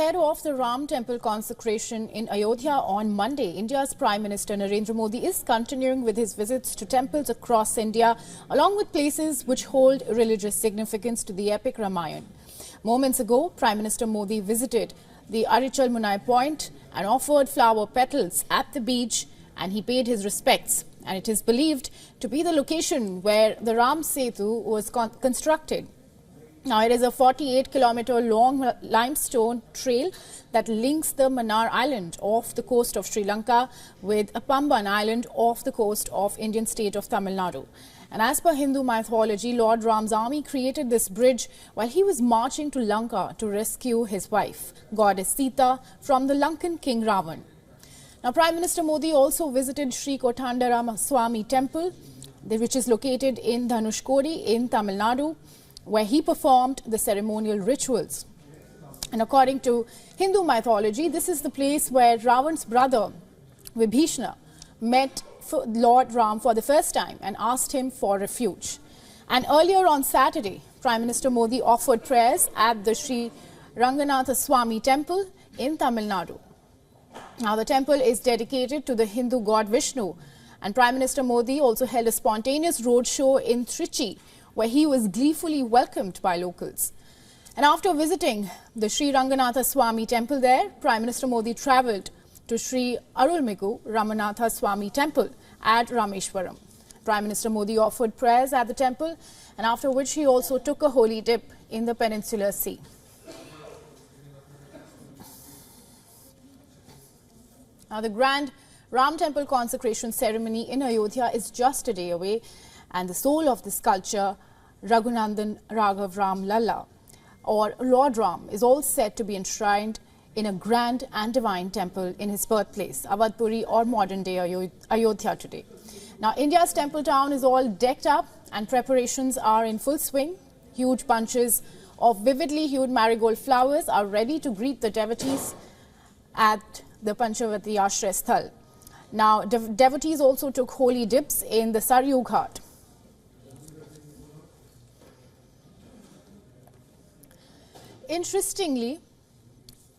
ahead of the Ram temple consecration in Ayodhya on Monday, India's Prime Minister Narendra Modi is continuing with his visits to temples across India, along with places which hold religious significance to the epic Ramayana. Moments ago, Prime Minister Modi visited the Arichal Munai point and offered flower petals at the beach, and he paid his respects. And it is believed to be the location where the Ram Setu was constructed. Now, it is a 48-kilometer long limestone trail that links the Mannar Island off the coast of Sri Lanka with a Pamban Island off the coast of Indian state of Tamil Nadu. And as per Hindu mythology, Lord Ram's army created this bridge while he was marching to Lanka to rescue his wife, goddess Sita, from the Lankan king Ravan. Now, Prime Minister Modi also visited Sri Kothandarama Swami temple, which is located in Dhanushkodi in Tamil Nadu, where he performed the ceremonial rituals. And according to Hindu mythology, this is the place where Ravan's brother, Vibhishana, met Lord Ram for the first time and asked him for refuge. And earlier on Saturday, Prime Minister Modi offered prayers at the Sri Ranganatha Swami temple in Tamil Nadu. Now, the temple is dedicated to the Hindu god Vishnu, and Prime Minister Modi also held a spontaneous roadshow in Trichy, where he was gleefully welcomed by locals. And after visiting the Sri Ranganatha Swami temple there, Prime Minister Modi travelled to Sri Arulmigu Ramanatha Swami temple at Rameshwaram. Prime Minister Modi offered prayers at the temple, and after which he also took a holy dip in the Peninsular Sea. Now, the grand Ram temple consecration ceremony in Ayodhya is just a day away, and the soul of the sculpture, Raghunandan Raghav Ram Lalla, or Lord Ram, is all set to be enshrined in a grand and divine temple in his birthplace, Avadhpuri or modern-day Ayodhya today. Now, India's temple town is all decked up and preparations are in full swing. Huge bunches of vividly hued marigold flowers are ready to greet the devotees at the Panchavati Ashray Sthal. Now, devotees also took holy dips in the Saryu Ghat. Interestingly,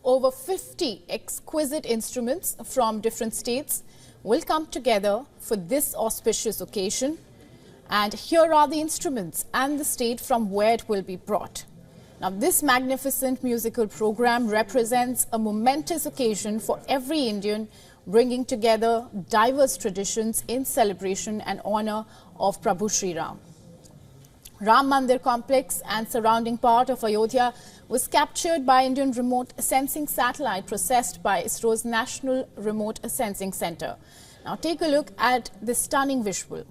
over 50 exquisite instruments from different states will come together for this auspicious occasion. And here are the instruments and the state from where it will be brought. Now, this magnificent musical program represents a momentous occasion for every Indian, bringing together diverse traditions in celebration and honor of Prabhu Sri Ram. Ram Mandir complex and surrounding part of Ayodhya was captured by Indian remote sensing satellite processed by ISRO's National Remote Sensing Center. Now, take a look at this stunning visual.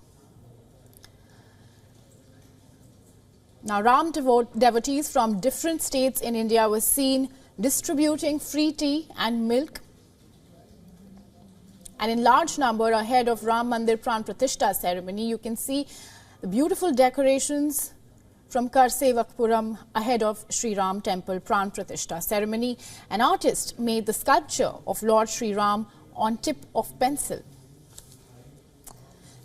Now, Ram devotees from different states in India were seen distributing free tea and milk, and in large number ahead of Ram Mandir Pran Pratishtha ceremony. You can see the beautiful decorations from Karsevakpuram ahead of Sri Ram temple Pran Pratishtha ceremony. An artist made the sculpture of Lord Sri Ram on tip of pencil.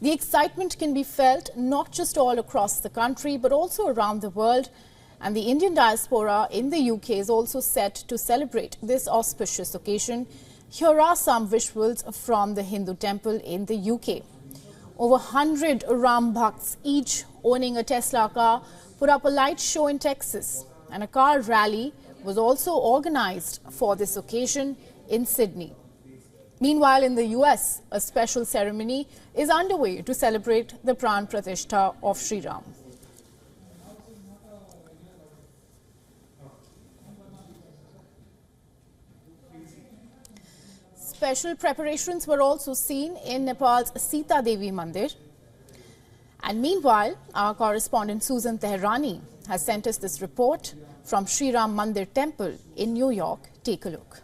The excitement can be felt not just all across the country but also around the world, and the Indian diaspora in the UK is also set to celebrate this auspicious occasion. Here are some visuals from the Hindu temple in the UK. Over 100 Ram Bhakts, each owning a Tesla car, put up a light show in Texas, and a car rally was also organized for this occasion in Sydney. Meanwhile, in the US, a special ceremony is underway to celebrate the Pran Pratishtha of Sri Ram. Special preparations were also seen in Nepal's Sita Devi Mandir. And meanwhile, our correspondent Susan Tehrani has sent us this report from Sri Ram Mandir Temple in New York. Take a look.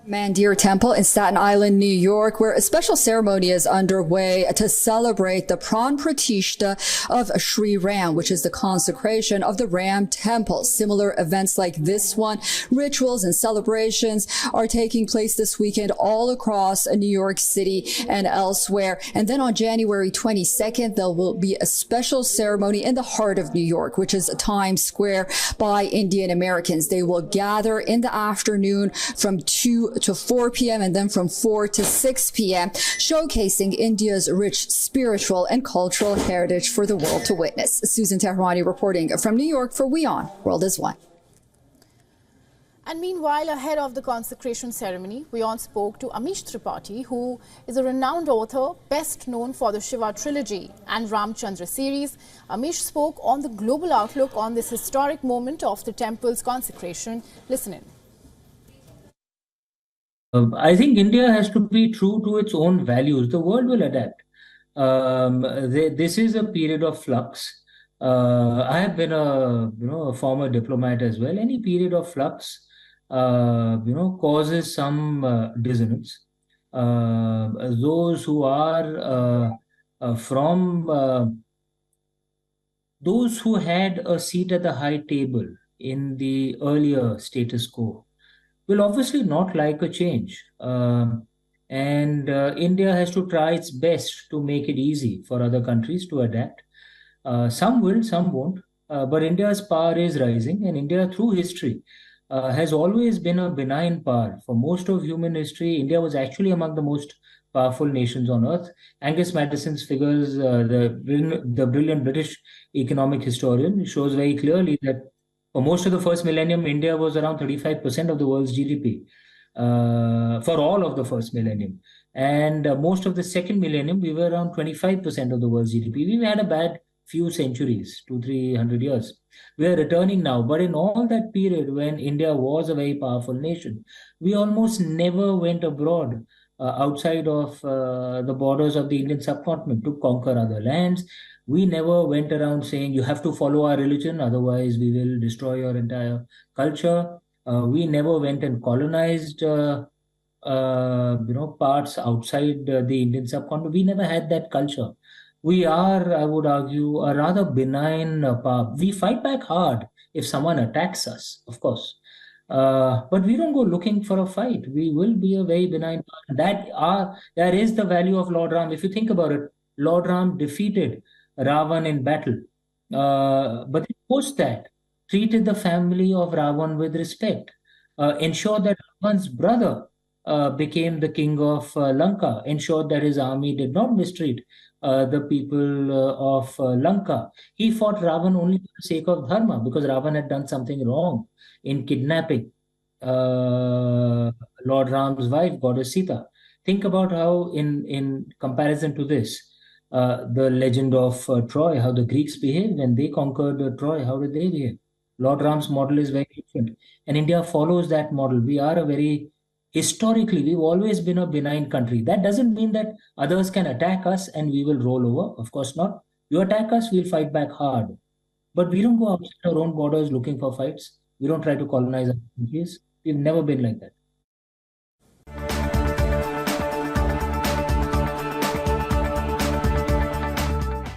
Mandir Temple in Staten Island, New York, where a special ceremony is underway to celebrate the Pran Pratishtha of Sri Ram, which is the consecration of the Ram Temple. Similar events like this one, rituals and celebrations are taking place this weekend all across New York City and elsewhere. And then on January 22nd, there will be a special ceremony in the heart of New York, which is Times Square, by Indian Americans. They will gather in the afternoon from 2 to 4 p.m. and then from 4 to 6 p.m., showcasing India's rich spiritual and cultural heritage for the world to witness. Susan Tehrani reporting from New York for WION World is One. And meanwhile, ahead of the consecration ceremony, WION spoke to Amish Tripathi, who is a renowned author, best known for the Shiva trilogy and Ramchandra series. Amish spoke on the global outlook on this historic moment of the temple's consecration. Listen in. I think India has to be true to its own values. The world will adapt. This is a period of flux. I have been a former diplomat as well. Any period of flux, causes some dissonance. Those who are those who had a seat at the high table in the earlier status quo will obviously not like a change. And India has to try its best to make it easy for other countries to adapt. Some will, some won't. But India's power is rising, and India, through history, has always been a benign power. For most of human history, India was actually among the most powerful nations on earth. Angus Madison's figures, the brilliant British economic historian, shows very clearly that for most of the first millennium, India was around 35% of the world's GDP, for all of the first millennium. And most of the second millennium, we were around 25% of the world's GDP. We've had a bad few centuries, 200-300 years. We are returning now. But in all that period when India was a very powerful nation, we almost never went abroad outside of the borders of the Indian subcontinent to conquer other lands. We never went around saying you have to follow our religion, otherwise we will destroy your entire culture. We never went and colonized parts outside the Indian subcontinent. We never had that culture. We are, I would argue, a rather benign power. We fight back hard if someone attacks us, of course. But we don't go looking for a fight. We will be a very benign power. That is the value of Lord Ram. If you think about it, Lord Ram defeated Ravan in battle. But post that, treated the family of Ravan with respect, ensured that Ravan's brother became the king of Lanka, ensured that his army did not mistreat the people of Lanka. He fought Ravan only for the sake of dharma, because Ravan had done something wrong in kidnapping Lord Ram's wife, Goddess Sita. Think about how, in comparison to this, the legend of Troy, how the Greeks behaved when they conquered Troy. How did they behave? Lord Ram's model is very different. And India follows that model. We are historically, we've always been a benign country. That doesn't mean that others can attack us and we will roll over. Of course not. You attack us, we'll fight back hard. But we don't go outside our own borders looking for fights. We don't try to colonize other countries. We've never been like that.